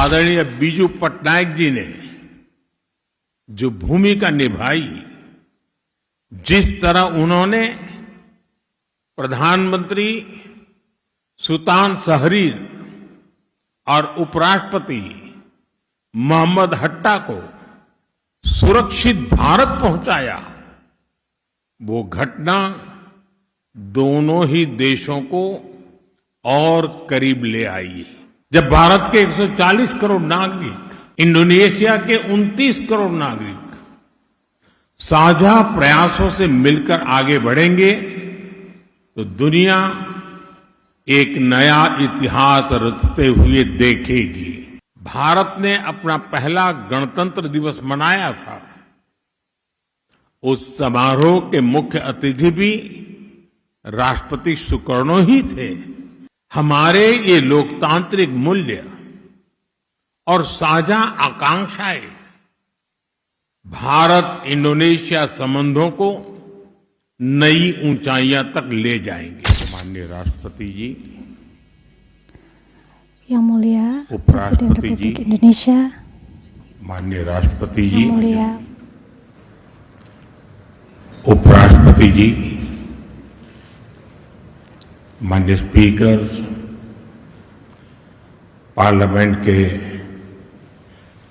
आदरणीय बीजू पटनायक जी ने जो भूमिका निभाई, जिस तरह उन्होंने प्रधानमंत्री सुल्तान शहरीर और उपराष्ट्रपति मोहम्मद हट्टा को सुरक्षित भारत पहुंचाया, वो घटना दोनों ही देशों को और करीब ले आई। जब भारत के 140 करोड़ नागरिक, इंडोनेशिया के 29 करोड़ नागरिक साझा प्रयासों से मिलकर आगे बढ़ेंगे तो दुनिया एक नया इतिहास रचते हुए देखेगी। भारत ने अपना पहला गणतंत्र दिवस मनाया था। उस समारोह के मुख्य अतिथि भी राष्ट्रपति सुकर्णो ही थे। हमारे ये लोकतांत्रिक मूल्य और साझा आकांक्षाएं भारत इंडोनेशिया संबंधों को नई ऊंचाइयां तक ले जाएंगे। माननीय राष्ट्रपति जी, Yang Mulia Presiden Republik Indonesia, माननीय राष्ट्रपति जी, Yang Mulia उपराष्ट्रपति जी, माननीय स्पीकर्स, पार्लियामेंट के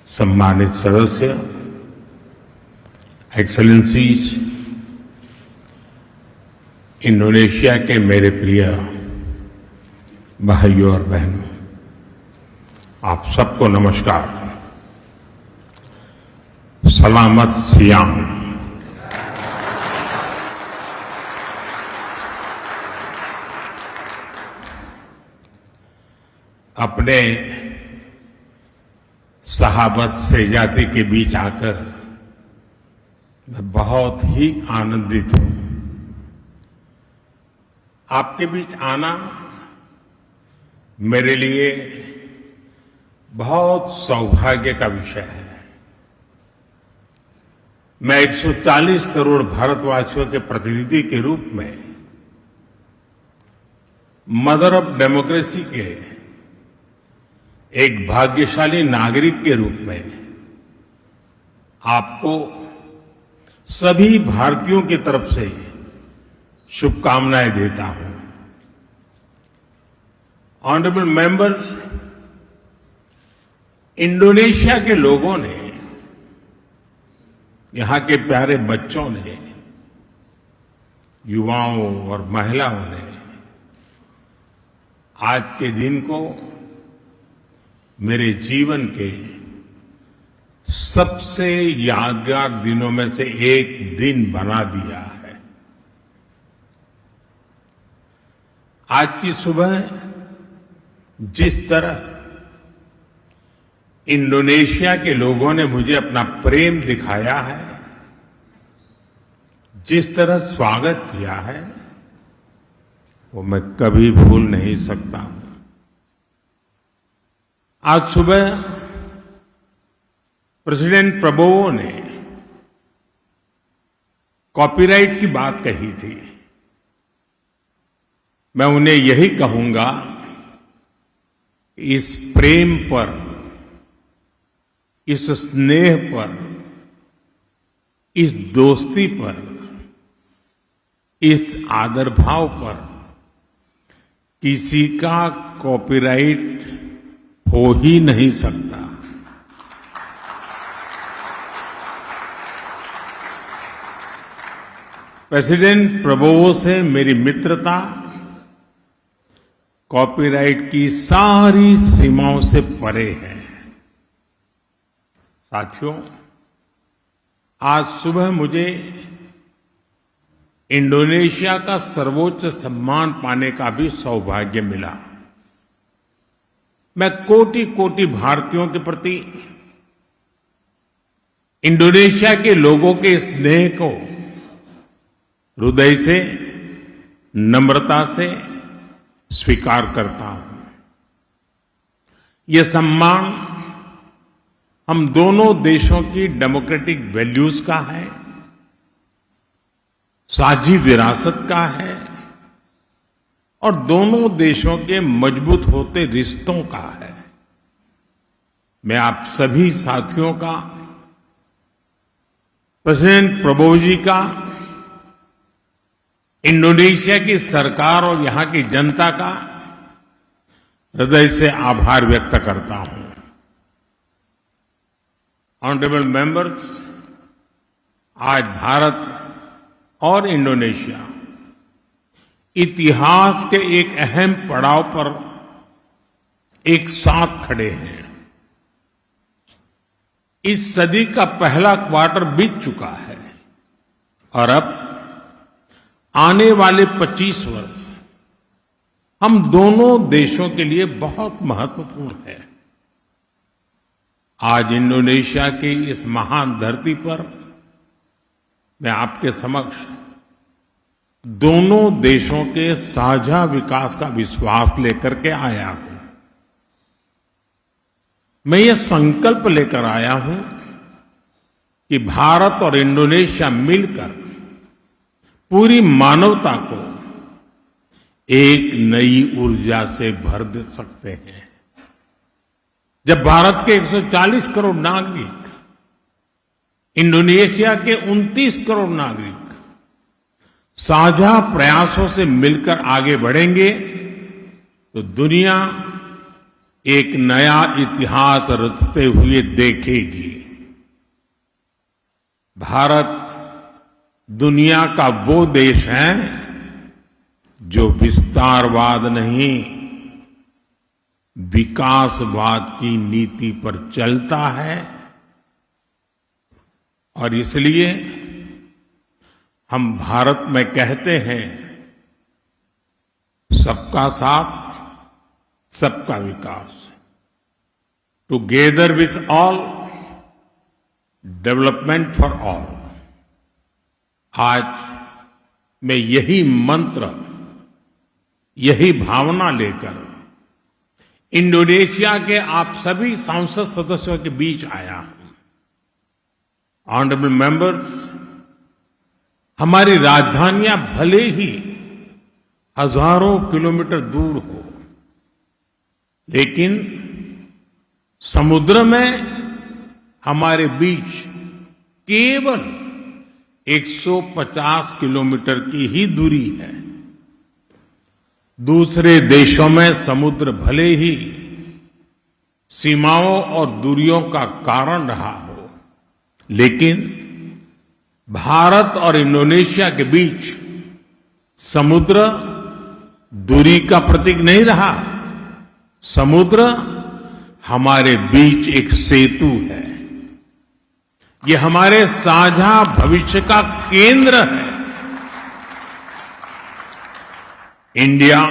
सम्मानित सदस्य, एक्सेलेंसीज, इंडोनेशिया के मेरे प्रिय भाइयों और बहनों, आप सबको नमस्कार। सलामत सियाम। अपने सहाबत सजाती के बीच आकर मैं बहुत ही आनंदित हूं। आपके बीच आना मेरे लिए बहुत सौभाग्य का विषय है। मैं 140 करोड़ भारतवासियों के प्रतिनिधि के रूप में, मदर ऑफ डेमोक्रेसी के एक भाग्यशाली नागरिक के रूप में आपको सभी भारतीयों की तरफ से शुभकामनाएं देता हूं। ऑनरेबल मेंबर्स, इंडोनेशिया के लोगों ने, यहां के प्यारे बच्चों ने, युवाओं और महिलाओं ने आज के दिन को मेरे जीवन के सबसे यादगार दिनों में से एक दिन बना दिया है। आज की सुबह जिस तरह इंडोनेशिया के लोगों ने मुझे अपना प्रेम दिखाया है, जिस तरह स्वागत किया है, वो मैं कभी भूल नहीं सकता। आज सुबह प्रेसिडेंट प्रबोवो ने कॉपीराइट की बात कही थी। मैं उन्हें यही कहूंगा, इस प्रेम पर, इस स्नेह पर, इस दोस्ती पर, इस आदर भाव पर किसी का कॉपीराइट हो ही नहीं सकता। प्रेसिडेंट प्रबोवो से मेरी मित्रता कॉपीराइट की सारी सीमाओं से परे है। साथियों, आज सुबह मुझे इंडोनेशिया का सर्वोच्च सम्मान पाने का भी सौभाग्य मिला। मैं कोटि कोटि भारतीयों के प्रति इंडोनेशिया के लोगों के स्नेह को हृदय से, नम्रता से स्वीकार करता हूं। यह सम्मान हम दोनों देशों की डेमोक्रेटिक वैल्यूज का है, साझी विरासत का है और दोनों देशों के मजबूत होते रिश्तों का है। मैं आप सभी साथियों का, प्रेसिडेंट प्रबोव जी का, इंडोनेशिया की सरकार और यहां की जनता का हृदय से आभार व्यक्त करता हूं। ऑनरेबल मेंबर्स, आज भारत और इंडोनेशिया इतिहास के एक अहम पड़ाव पर एक साथ खड़े हैं। इस सदी का पहला क्वार्टर बीत चुका है और अब आने वाले 25 वर्ष हम दोनों देशों के लिए बहुत महत्वपूर्ण है। आज इंडोनेशिया की इस महान धरती पर मैं आपके समक्ष दोनों देशों के साझा विकास का विश्वास लेकर के आया हूं। मैं ये संकल्प लेकर आया हूं कि भारत और इंडोनेशिया मिलकर पूरी मानवता को एक नई ऊर्जा से भर दे सकते हैं। जब भारत के 140 करोड़ नागरिक, इंडोनेशिया के 29 करोड़ नागरिक साझा प्रयासों से मिलकर आगे बढ़ेंगे तो दुनिया एक नया इतिहास रचते हुए देखेगी। भारत दुनिया का वो देश है जो विस्तारवाद नहीं, विकासवाद की नीति पर चलता है और इसलिए हम भारत में कहते हैं, सबका साथ सबका विकास, together with all, development for all. आज मैं यही मंत्र, यही भावना लेकर इंडोनेशिया के आप सभी सांसद सदस्यों के बीच आया हूं। ऑनरेबल मेंबर्स, हमारी राजधानियां भले ही हजारों किलोमीटर दूर हो, लेकिन समुद्र में हमारे बीच केवल 150 किलोमीटर की ही दूरी है। दूसरे देशों में समुद्र भले ही सीमाओं और दूरियों का कारण रहा हो, लेकिन भारत और इंडोनेशिया के बीच समुद्र दूरी का प्रतीक नहीं रहा। समुद्र हमारे बीच एक सेतु है। ये हमारे साझा भविष्य का केंद्र है। इंडिया,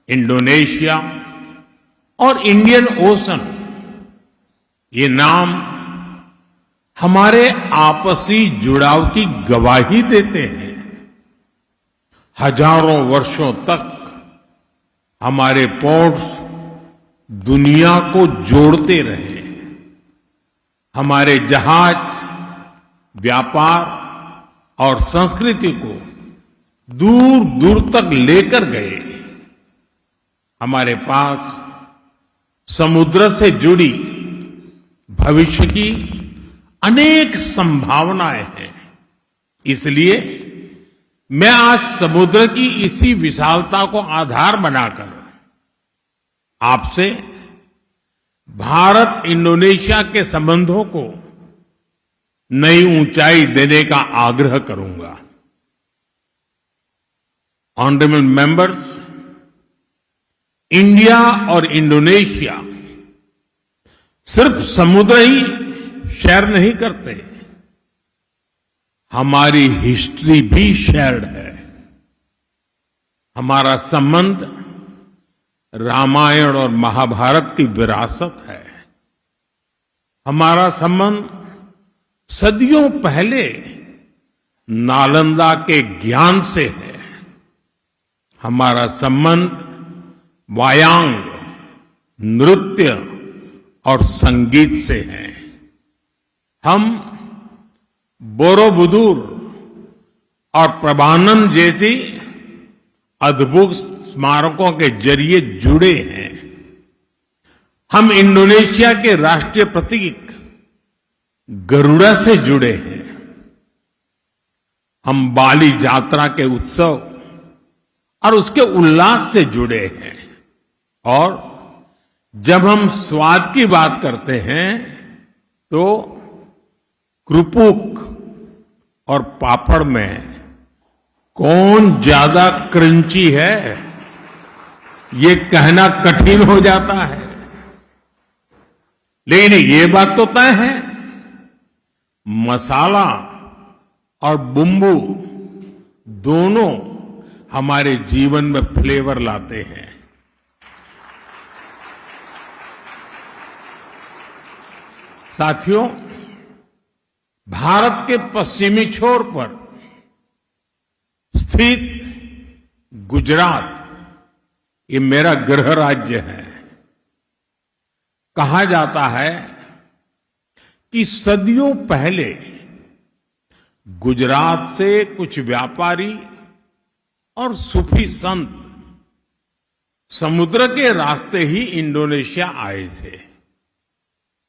इंडोनेशिया और इंडियन ओशन, ये नाम हमारे आपसी जुड़ाव की गवाही देते हैं। हजारों वर्षों तक हमारे पोर्ट्स दुनिया को जोड़ते रहे। हमारे जहाज व्यापार और संस्कृति को दूर दूर तक लेकर गए। हमारे पास समुद्र से जुड़ी भविष्य की अनेक संभावनाएं हैं। इसलिए मैं आज समुद्र की इसी विशालता को आधार बनाकर आपसे भारत इंडोनेशिया के संबंधों को नई ऊंचाई देने का आग्रह करूंगा। ऑनरेबल मेंबर्स, इंडिया और इंडोनेशिया सिर्फ समुद्र ही शेयर नहीं करते, हमारी हिस्ट्री भी शेयर्ड है। हमारा संबंध रामायण और महाभारत की विरासत है। हमारा संबंध सदियों पहले नालंदा के ज्ञान से है। हमारा संबंध वायांग, नृत्य और संगीत से है। हम बोरोबुदुर और प्रभानम जैसी अद्भुत स्मारकों के जरिए जुड़े हैं। हम इंडोनेशिया के राष्ट्रीय प्रतीक गरुड़ा से जुड़े हैं। हम बाली यात्रा के उत्सव और उसके उल्लास से जुड़े हैं। और जब हम स्वाद की बात करते हैं तो क्रुपुक और पापड़ में कौन ज्यादा क्रंची है, ये कहना कठिन हो जाता है। लेकिन ये बात तो तय है, मसाला और बुम्बू दोनों हमारे जीवन में फ्लेवर लाते हैं। साथियों, भारत के पश्चिमी छोर पर स्थित गुजरात, ये मेरा गृह राज्य है। कहा जाता है कि सदियों पहले गुजरात से कुछ व्यापारी और सूफी संत समुद्र के रास्ते ही इंडोनेशिया आए थे।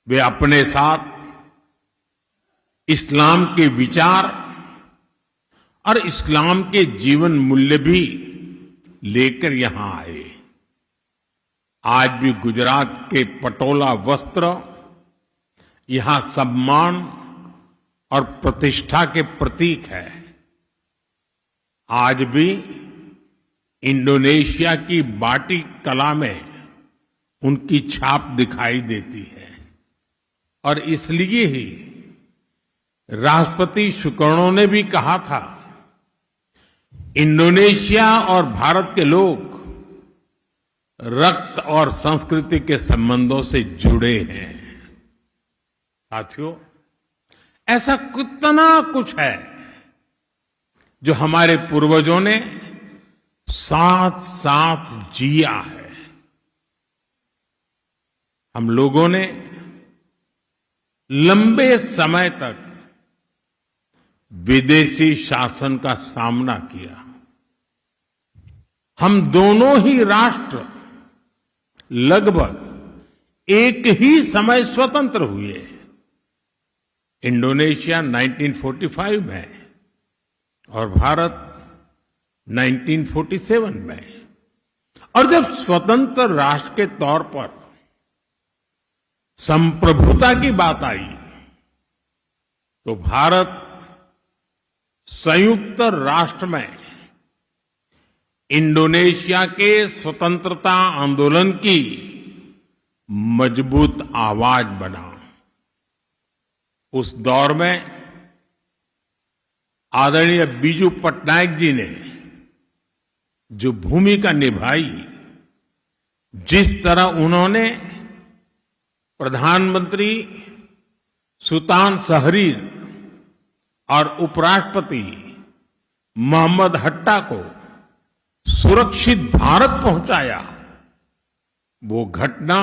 वे अपने साथ इस्लाम के विचार और इस्लाम के जीवन मूल्य भी लेकर यहां आए। आज भी गुजरात के पटोला वस्त्र यहां सम्मान और प्रतिष्ठा के प्रतीक है। आज भी इंडोनेशिया की बाटिक कला में उनकी छाप दिखाई देती है। और इसलिए ही राष्ट्रपति सुकर्णो ने भी कहा था, इंडोनेशिया और भारत के लोग रक्त और संस्कृति के संबंधों से जुड़े हैं। साथियों, ऐसा कितना कुछ है जो हमारे पूर्वजों ने साथ साथ जिया है। हम लोगों ने लंबे समय तक विदेशी शासन का सामना किया। हम दोनों ही राष्ट्र लगभग एक ही समय स्वतंत्र हुए। इंडोनेशिया 1945 में और भारत 1947 में। और जब स्वतंत्र राष्ट्र के तौर पर संप्रभुता की बात आई तो भारत संयुक्त राष्ट्र में इंडोनेशिया के स्वतंत्रता आंदोलन की मजबूत आवाज बना। उस दौर में आदरणीय बीजू पटनायक जी ने जो भूमिका निभाई, जिस तरह उन्होंने प्रधानमंत्री सुल्तान शहरीर और उपराष्ट्रपति मोहम्मद हट्टा को सुरक्षित भारत पहुंचाया, वो घटना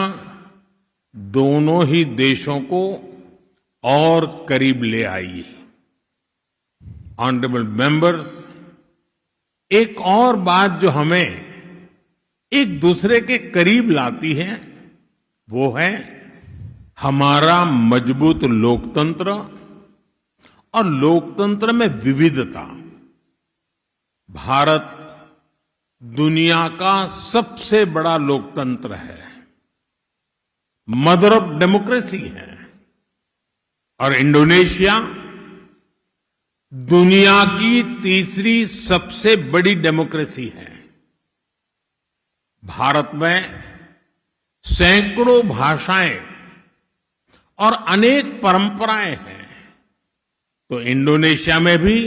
दोनों ही देशों को और करीब ले आई। ऑनरेबल मेंबर्स, एक और बात जो हमें एक दूसरे के करीब लाती है वो है हमारा मजबूत लोकतंत्र और लोकतंत्र में विविधता। भारत दुनिया का सबसे बड़ा लोकतंत्र है, मदर ऑफ डेमोक्रेसी है। और इंडोनेशिया दुनिया की तीसरी सबसे बड़ी डेमोक्रेसी है। भारत में सैकड़ों भाषाएं और अनेक परंपराएं हैं, तो इंडोनेशिया में भी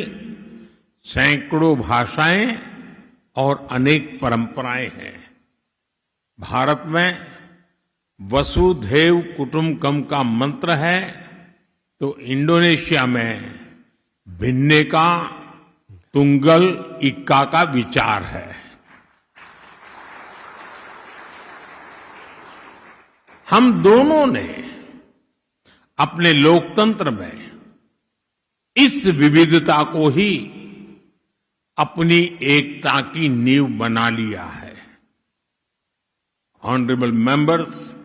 सैकड़ों भाषाएं और अनेक परंपराएं हैं। भारत में वसुधैव कुटुंबकम का मंत्र है, तो इंडोनेशिया में भिन्नेका तुंगल इक्का का विचार है। हम दोनों ने अपने लोकतंत्र में इस विविधता को ही अपनी एकता की नींव बना लिया है। ऑनरेबल मेंबर्स,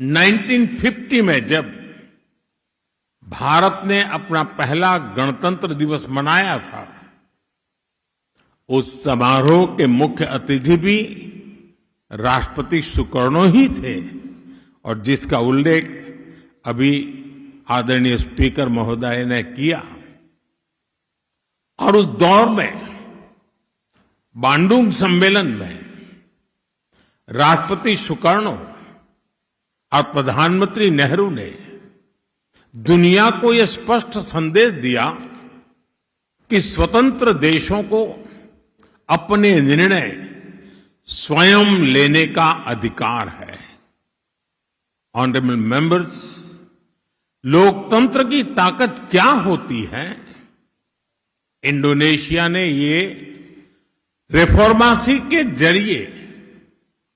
1950 में जब भारत ने अपना पहला गणतंत्र दिवस मनाया था, उस समारोह के मुख्य अतिथि भी राष्ट्रपति सुकर्णो ही थे, और जिसका उल्लेख अभी आदरणीय स्पीकर महोदय ने किया। और उस दौर में बांडुंग सम्मेलन में राष्ट्रपति सुकर्णो और प्रधानमंत्री नेहरू ने दुनिया को यह स्पष्ट संदेश दिया कि स्वतंत्र देशों को अपने निर्णय स्वयं लेने का अधिकार है। ऑनरेबल मेंबर्स, लोकतंत्र की ताकत क्या होती है, इंडोनेशिया ने ये रिफॉर्मेसी के जरिए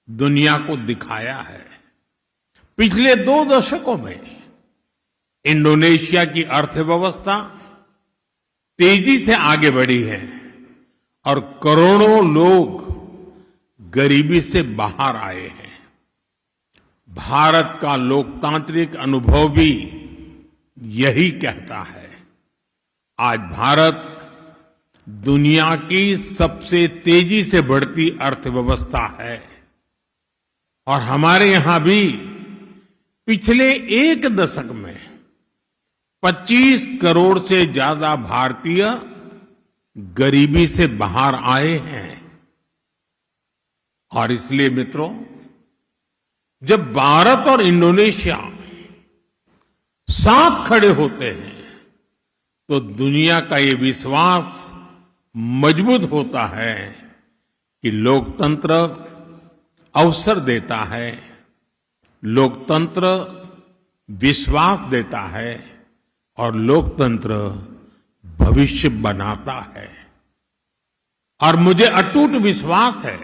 दुनिया को दिखाया है। पिछले 2 दशकों में इंडोनेशिया की अर्थव्यवस्था तेजी से आगे बढ़ी है और करोड़ों लोग गरीबी से बाहर आए हैं। भारत का लोकतांत्रिक अनुभव भी यही कहता है। आज भारत दुनिया की सबसे तेजी से बढ़ती अर्थव्यवस्था है और हमारे यहां भी पिछले 1 दशक में 25 करोड़ से ज्यादा भारतीय गरीबी से बाहर आए हैं। और इसलिए मित्रों, जब भारत और इंडोनेशिया साथ खड़े होते हैं तो दुनिया का ये विश्वास मजबूत होता है कि लोकतंत्र अवसर देता है, लोकतंत्र विश्वास देता है और लोकतंत्र भविष्य बनाता है। और मुझे अटूट विश्वास है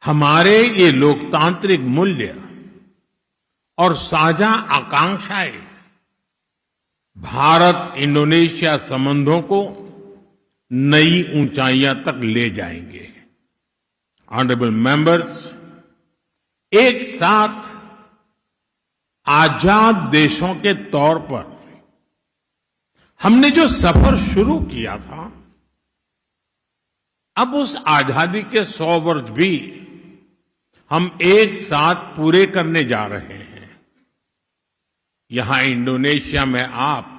हमारे ये लोकतांत्रिक मूल्य और साझा आकांक्षाएं भारत इंडोनेशिया संबंधों को नई ऊंचाइयां तक ले जाएंगे। ऑनरेबल मेंबर्स, एक साथ आजाद देशों के तौर पर हमने जो सफर शुरू किया था, अब उस आजादी के 100 वर्ष भी हम एक साथ पूरे करने जा रहे हैं। यहां इंडोनेशिया में आप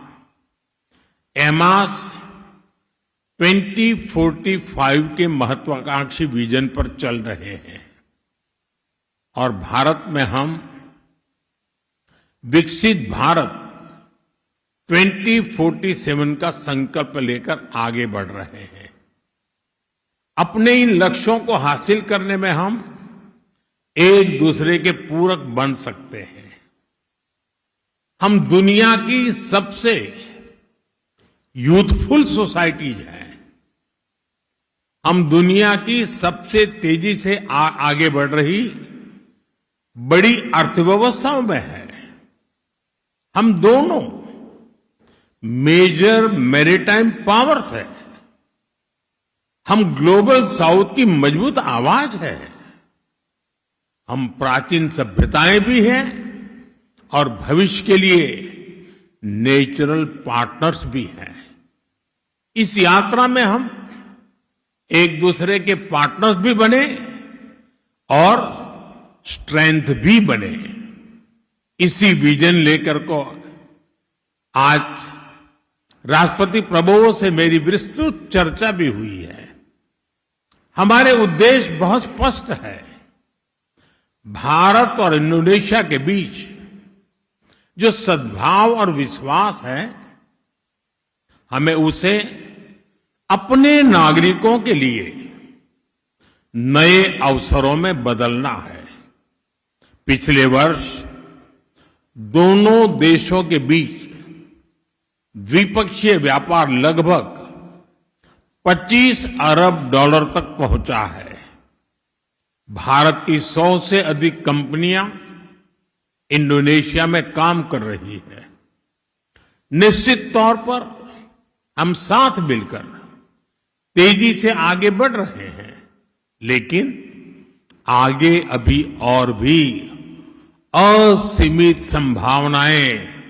एमास 2045 के महत्वाकांक्षी विजन पर चल रहे हैं और भारत में हम विकसित भारत 2047 का संकल्प लेकर आगे बढ़ रहे हैं। अपने इन लक्ष्यों को हासिल करने में हम एक दूसरे के पूरक बन सकते हैं। हम दुनिया की सबसे यूथफुल सोसाइटीज हैं। हम दुनिया की सबसे तेजी से आगे बढ़ रही बड़ी अर्थव्यवस्थाओं में हैं। हम दोनों मेजर मैरीटाइम पावर्स हैं। हम ग्लोबल साउथ की मजबूत आवाज है। हम प्राचीन सभ्यताएं भी हैं और भविष्य के लिए नेचुरल पार्टनर्स भी हैं। इस यात्रा में हम एक दूसरे के पार्टनर्स भी बने और स्ट्रेंथ भी बने। इसी विजन लेकर को आज राष्ट्रपति प्रभुओं से मेरी विस्तृत चर्चा भी हुई है। हमारे उद्देश्य बहुत स्पष्ट है। भारत और इंडोनेशिया के बीच जो सद्भाव और विश्वास है, हमें उसे अपने नागरिकों के लिए नए अवसरों में बदलना है। पिछले वर्ष दोनों देशों के बीच द्विपक्षीय व्यापार लगभग $25 अरब तक पहुंचा है। भारत की 100 से अधिक कंपनियां इंडोनेशिया में काम कर रही है। निश्चित तौर पर हम साथ मिलकर तेजी से आगे बढ़ रहे हैं, लेकिन आगे अभी और भी असीमित संभावनाएं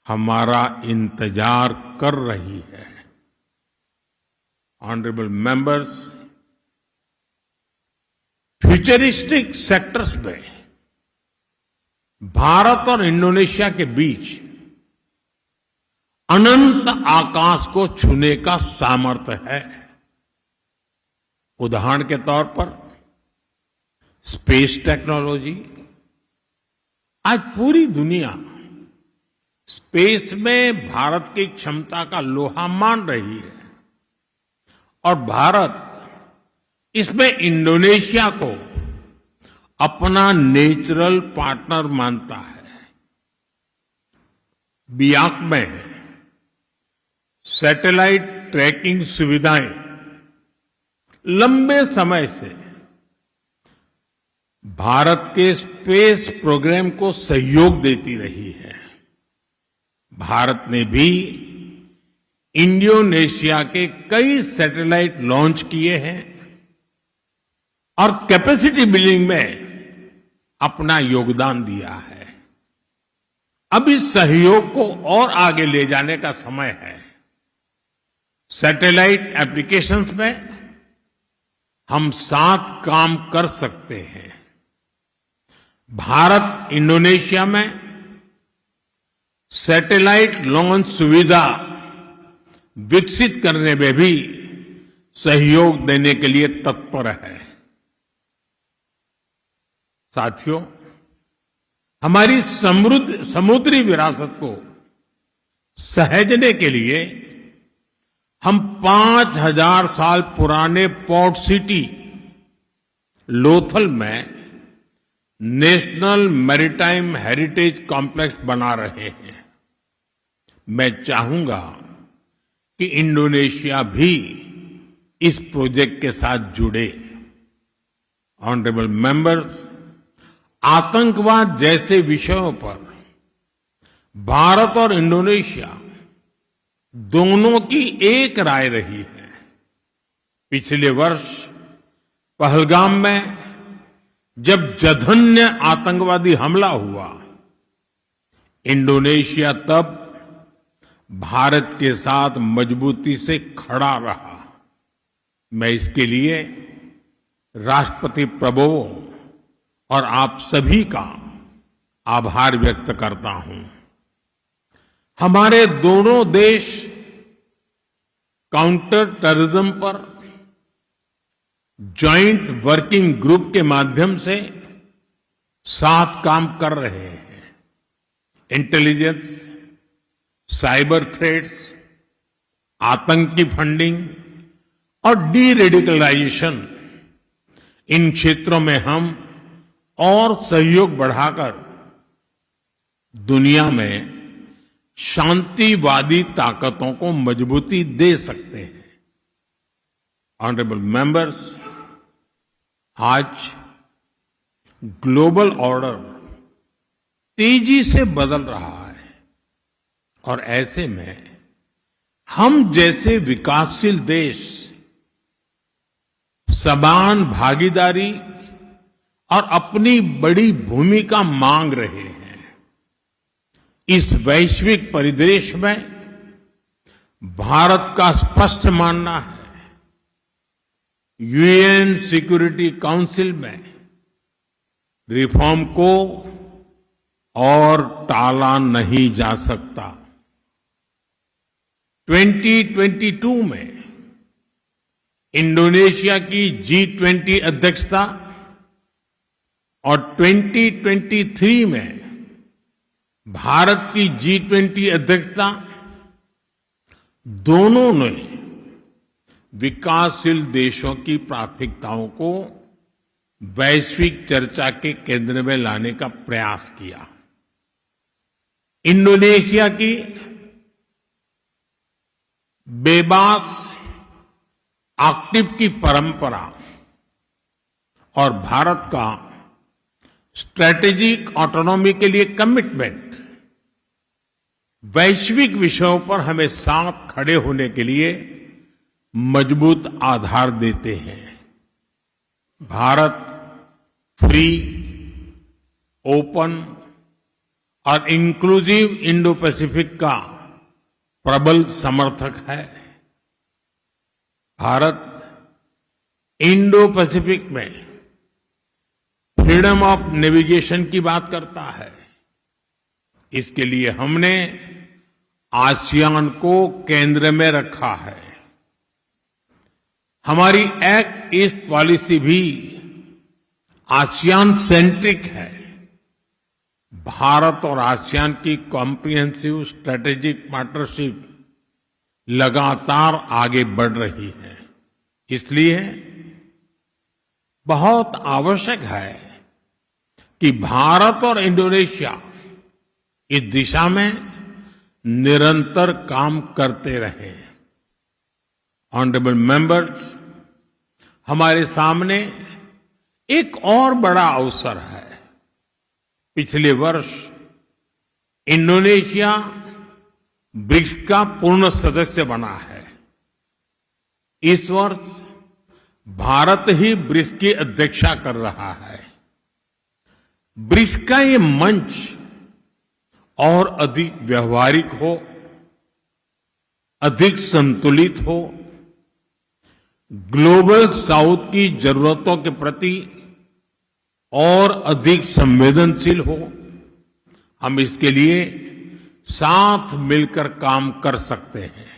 हमारा इंतजार कर रही है। ऑनरेबल मेंबर्स, फ्यूचरिस्टिक सेक्टर्स में भारत और इंडोनेशिया के बीच अनंत आकाश को छूने का सामर्थ्य है। उदाहरण के तौर पर स्पेस टेक्नोलॉजी। आज पूरी दुनिया स्पेस में भारत की क्षमता का लोहा मान रही है और भारत इसमें इंडोनेशिया को अपना नेचुरल पार्टनर मानता है। बियाक में सैटेलाइट ट्रैकिंग सुविधाएं लंबे समय से भारत के स्पेस प्रोग्राम को सहयोग देती रही है। भारत ने भी इंडोनेशिया के कई सैटेलाइट लॉन्च किए हैं और कैपेसिटी बिल्डिंग में अपना योगदान दिया है। अब इस सहयोग को और आगे ले जाने का समय है। सैटेलाइट एप्लीकेशंस में हम साथ काम कर सकते हैं। भारत इंडोनेशिया में सैटेलाइट लॉन्च सुविधा विकसित करने में भी सहयोग देने के लिए तत्पर है। साथियों, हमारी समृद्ध समुद्री विरासत को सहेजने के लिए हम 5000 साल पुराने पोर्ट सिटी लोथल में नेशनल मैरीटाइम हेरिटेज कॉम्प्लेक्स बना रहे हैं। मैं चाहूंगा कि इंडोनेशिया भी इस प्रोजेक्ट के साथ जुड़े। ऑनरेबल मेंबर्स, आतंकवाद जैसे विषयों पर भारत और इंडोनेशिया दोनों की एक राय रही है। पिछले वर्ष पहलगाम में जब जघन्य आतंकवादी हमला हुआ, इंडोनेशिया तब भारत के साथ मजबूती से खड़ा रहा। मैं इसके लिए राष्ट्रपति प्रभुओं और आप सभी का आभार व्यक्त करता हूं। हमारे दोनों देश काउंटर टेररिज्म पर जॉइंट वर्किंग ग्रुप के माध्यम से साथ काम कर रहे हैं। इंटेलिजेंस, साइबर थ्रेट्स, आतंकी फंडिंग और डी रेडिकलाइजेशन, इन क्षेत्रों में हम और सहयोग बढ़ाकर दुनिया में शांतिवादी ताकतों को मजबूती दे सकते हैं। ऑनरेबल मेंबर्स, आज ग्लोबल ऑर्डर तेजी से बदल रहा है और ऐसे में हम जैसे विकासशील देश समान भागीदारी और अपनी बड़ी भूमिका मांग रहे हैं। इस वैश्विक परिदृश्य में भारत का स्पष्ट मानना है, यूएन सिक्योरिटी काउंसिल में रिफॉर्म को और टाला नहीं जा सकता। 2022 में इंडोनेशिया की G20 अध्यक्षता और 2023 में भारत की G20 अध्यक्षता दोनों ने विकासशील देशों की प्राथमिकताओं को वैश्विक चर्चा के केंद्र में लाने का प्रयास किया। इंडोनेशिया की बेबास एक्टिव की परंपरा और भारत का स्ट्रैटेजिक ऑटोनॉमी के लिए कमिटमेंट वैश्विक विषयों पर हमें साथ खड़े होने के लिए मजबूत आधार देते हैं। भारत फ्री, ओपन और इंक्लूसिव इंडो पैसिफिक का प्रबल समर्थक है। भारत इंडो पैसिफिक में फ्रीडम ऑफ नेविगेशन की बात करता है। इसके लिए हमने आसियान को केंद्र में रखा है। हमारी एक्ट ईस्ट पॉलिसी भी आसियान सेंट्रिक है। भारत और आसियान की कॉम्प्रिहेंसिव स्ट्रेटेजिक पार्टनरशिप लगातार आगे बढ़ रही है। इसलिए बहुत आवश्यक है कि भारत और इंडोनेशिया इस दिशा में निरंतर काम करते रहे। ऑनरेबल मेंबर्स, हमारे सामने एक और बड़ा अवसर है। पिछले वर्ष इंडोनेशिया ब्रिक्स का पूर्ण सदस्य बना है। इस वर्ष भारत ही ब्रिक्स की अध्यक्षता कर रहा है। ब्रिक्स का ये मंच और अधिक व्यवहारिक हो, अधिक संतुलित हो, ग्लोबल साउथ की जरूरतों के प्रति और अधिक संवेदनशील हो। हम इसके लिए साथ मिलकर काम कर सकते हैं।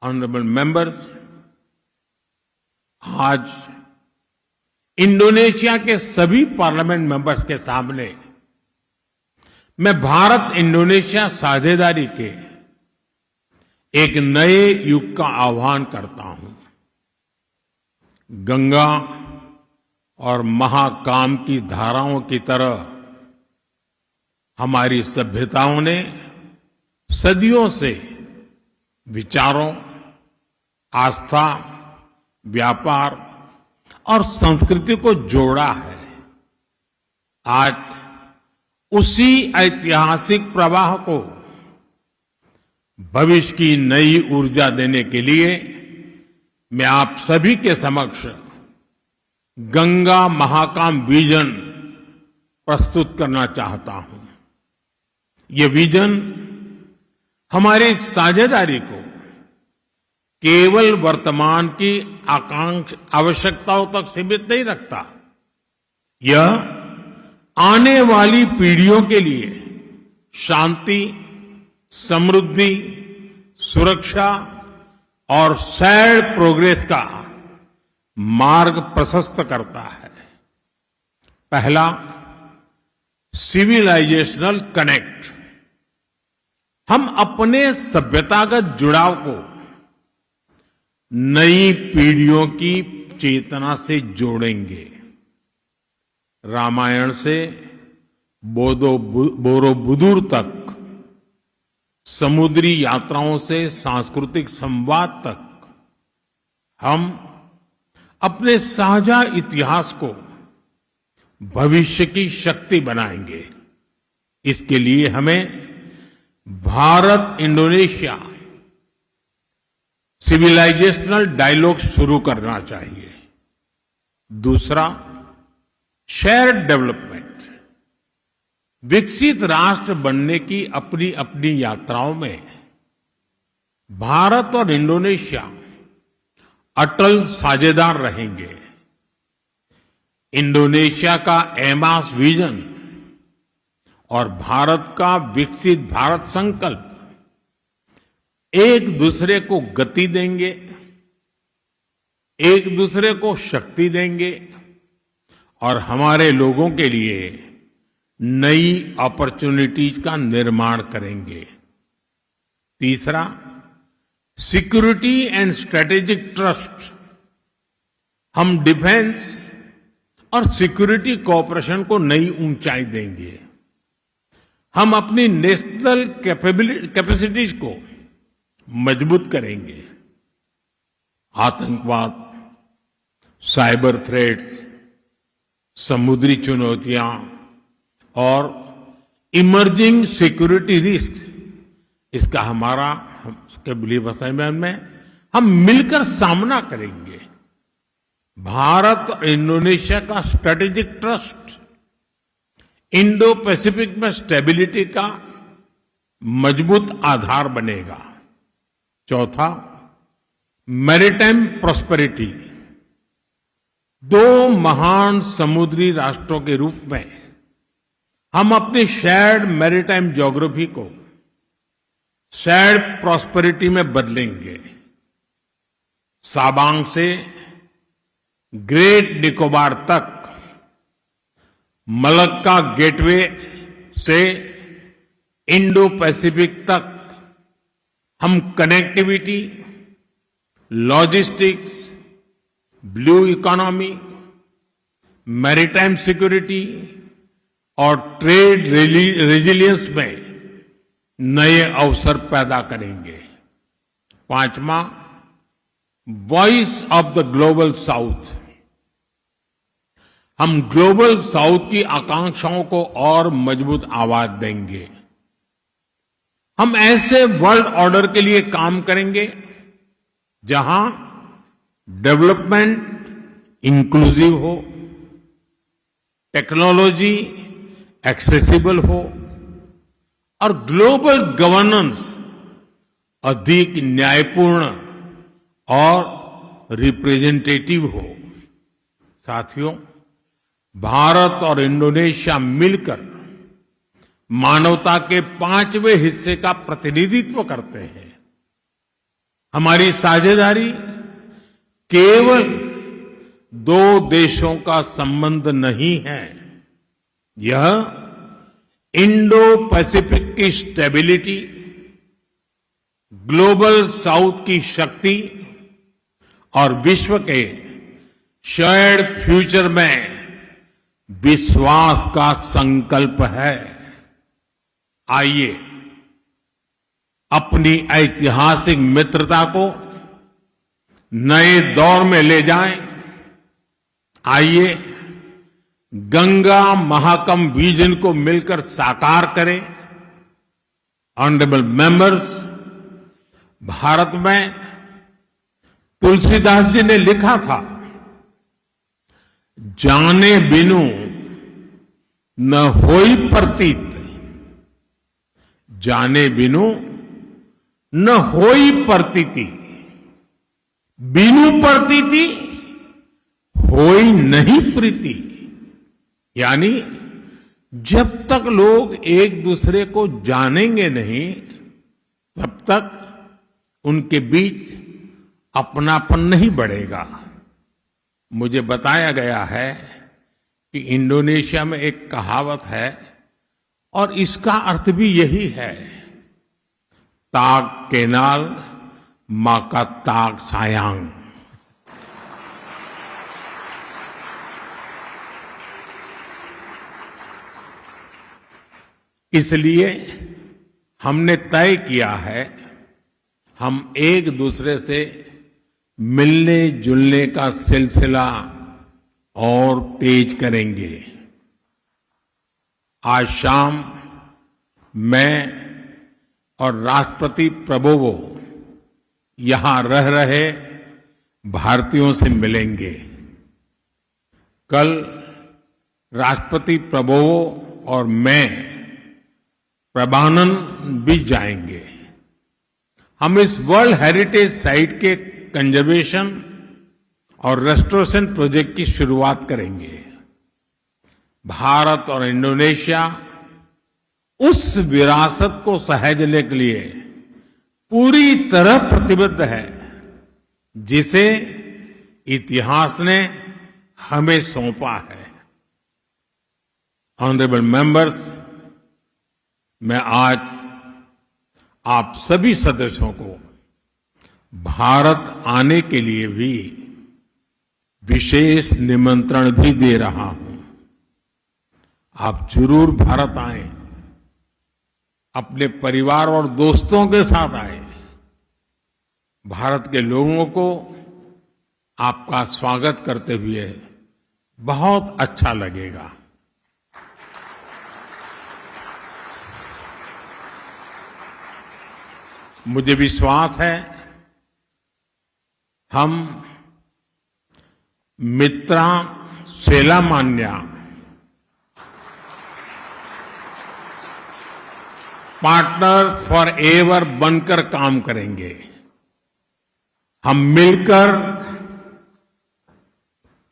ऑनरेबल मेंबर्स, आज इंडोनेशिया के सभी पार्लियामेंट मेंबर्स के सामने मैं भारत इंडोनेशिया साझेदारी के एक नए युग का आह्वान करता हूं। गंगा और महाकाम की धाराओं की तरह हमारी सभ्यताओं ने सदियों से विचारों, आस्था, व्यापार और संस्कृति को जोड़ा है। आज उसी ऐतिहासिक प्रवाह को भविष्य की नई ऊर्जा देने के लिए मैं आप सभी के समक्ष गंगा महाकाम विजन प्रस्तुत करना चाहता हूं। ये विजन हमारी साझेदारी को केवल वर्तमान की आवश्यकताओं तक सीमित नहीं रखता। यह आने वाली पीढ़ियों के लिए शांति, समृद्धि, सुरक्षा और शेयर्ड प्रोग्रेस का मार्ग प्रशस्त करता है। पहला, सिविलाइजेशनल कनेक्ट। हम अपने सभ्यतागत जुड़ाव को नई पीढ़ियों की चेतना से जोड़ेंगे। रामायण से बोरोबुदुर तक, समुद्री यात्राओं से सांस्कृतिक संवाद तक, हम अपने साझा इतिहास को भविष्य की शक्ति बनाएंगे। इसके लिए हमें भारत इंडोनेशिया सिविलाइजेशनल डायलॉग शुरू करना चाहिए। दूसरा, शेयर्ड डेवलपमेंट। विकसित राष्ट्र बनने की अपनी अपनी यात्राओं में भारत और इंडोनेशिया अटल साझेदार रहेंगे। इंडोनेशिया का एमास विजन और भारत का विकसित भारत संकल्प एक दूसरे को गति देंगे, एक दूसरे को शक्ति देंगे और हमारे लोगों के लिए नई अपॉर्चुनिटीज का निर्माण करेंगे। तीसरा, सिक्योरिटी एंड स्ट्रेटेजिक ट्रस्ट। हम डिफेंस और सिक्योरिटी कोऑपरेशन को नई ऊंचाई देंगे। हम अपनी नेशनल कैपेसिटीज को मजबूत करेंगे। आतंकवाद, साइबर थ्रेट्स, समुद्री चुनौतियां और इमर्जिंग सिक्योरिटी रिस्क, इसका हमारा में हम मिलकर सामना करेंगे। भारत और इंडोनेशिया का स्ट्रेटेजिक ट्रस्ट इंडो पैसिफिक में स्टेबिलिटी का मजबूत आधार बनेगा। चौथा, मैरीटाइम प्रॉस्पेरिटी। दो महान समुद्री राष्ट्रों के रूप में हम अपनी शेयर्ड मैरीटाइम ज्योग्राफी को शेयर्ड प्रॉस्पेरिटी में बदलेंगे। साबांग से ग्रेट निकोबार तक, मलक्का गेटवे से इंडो पैसिफिक तक हम connectivity, logistics, blue economy, maritime security और ट्रेड रेजिलियंस में नए अवसर पैदा करेंगे। पांचवा, voice of the global south. हम ग्लोबल साउथ की आकांक्षाओं को और मजबूत आवाज देंगे। हम ऐसे वर्ल्ड ऑर्डर के लिए काम करेंगे जहां डेवलपमेंट इंक्लूसिव हो, टेक्नोलॉजी एक्सेसिबल हो और ग्लोबल गवर्नेंस अधिक न्यायपूर्ण और रिप्रेजेंटेटिव हो। साथियों, भारत और इंडोनेशिया मिलकर मानवता के 5वें हिस्से का प्रतिनिधित्व करते हैं। हमारी साझेदारी केवल दो देशों का संबंध नहीं है, यह इंडो पैसिफिक की स्टेबिलिटी, ग्लोबल साउथ की शक्ति और विश्व के शेयर्ड फ्यूचर में विश्वास का संकल्प है। आइए अपनी ऐतिहासिक मित्रता को नए दौर में ले जाएं। आइए गंगा महाकम विजन को मिलकर साकार करें। ऑनरेबल मेंबर्स, भारत में तुलसीदास जी ने लिखा था, जाने बिनु न होई प्रतीत, जाने बिनु न होई प्रतीति, बिनु प्रतीति होई नहीं प्रीति। यानी जब तक लोग एक दूसरे को जानेंगे नहीं, तब तक उनके बीच अपनापन नहीं बढ़ेगा। मुझे बताया गया है कि इंडोनेशिया में एक कहावत है और इसका अर्थ भी यही है, ताक केनाल माका ताक सायांग। इसलिए हमने तय किया है, हम एक दूसरे से मिलने जुलने का सिलसिला और तेज करेंगे। आज शाम मैं और राष्ट्रपति प्रबोवो यहां रह रहे भारतीयों से मिलेंगे। कल राष्ट्रपति प्रबोवो और मैं प्रबानन भी जाएंगे। हम इस वर्ल्ड हेरिटेज साइट के कंजर्वेशन और रेस्टोरेशन प्रोजेक्ट की शुरुआत करेंगे। भारत और इंडोनेशिया उस विरासत को सहेजने के लिए पूरी तरह प्रतिबद्ध है जिसे इतिहास ने हमें सौंपा है। ऑनरेबल मेंबर्स, मैं आज आप सभी सदस्यों को भारत आने के लिए भी विशेष निमंत्रण भी दे रहा हूं। आप जरूर भारत आएं, अपने परिवार और दोस्तों के साथ आएं। भारत के लोगों को आपका स्वागत करते हुए बहुत अच्छा लगेगा। मुझे विश्वास है हम मित्रा सेलामान्या पार्टनर फॉर एवर बनकर काम करेंगे। हम मिलकर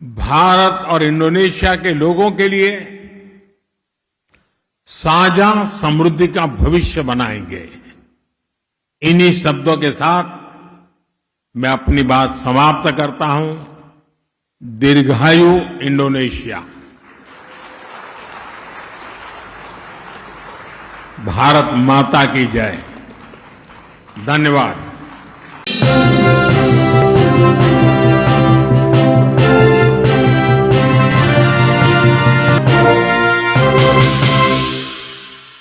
भारत और इंडोनेशिया के लोगों के लिए साझा समृद्धि का भविष्य बनाएंगे। इन्हीं शब्दों के साथ मैं अपनी बात समाप्त करता हूं। दीर्घायु इंडोनेशिया। भारत माता की जय। धन्यवाद।